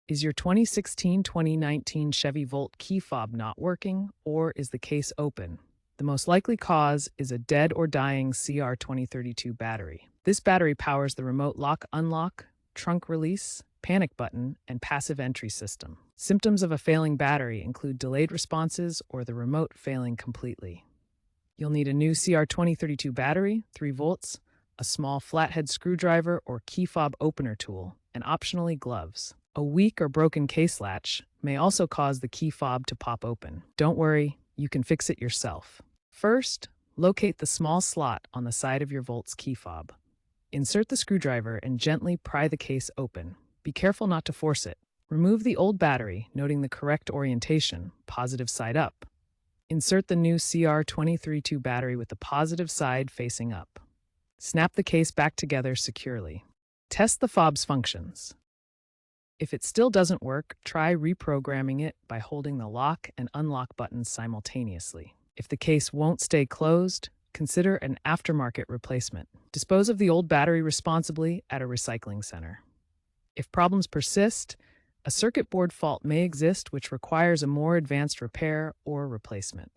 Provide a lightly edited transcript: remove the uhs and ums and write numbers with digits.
Is your 2016-2019 Chevy Volt key fob not working, or is the case open? The most likely cause is a dead or dying CR2032 battery. This battery powers the remote lock-unlock, trunk release, panic button, and passive entry system. Symptoms of a failing battery include delayed responses or the remote failing completely. You'll need a new CR2032 battery, 3 volts, a small flathead screwdriver or key fob opener tool, and optionally gloves. A weak or broken case latch may also cause the key fob to pop open. Don't worry, you can fix it yourself. First, locate the small slot on the side of your Volt's key fob. Insert the screwdriver and gently pry the case open. Be careful not to force it. Remove the old battery, noting the correct orientation, positive side up. Insert the new CR2032 battery with the positive side facing up. Snap the case back together securely. Test the fob's functions. If it still doesn't work, try reprogramming it by holding the lock and unlock buttons simultaneously. If the case won't stay closed, consider an aftermarket replacement. Dispose of the old battery responsibly at a recycling center. If problems persist, a circuit board fault may exist which requires a more advanced repair or replacement.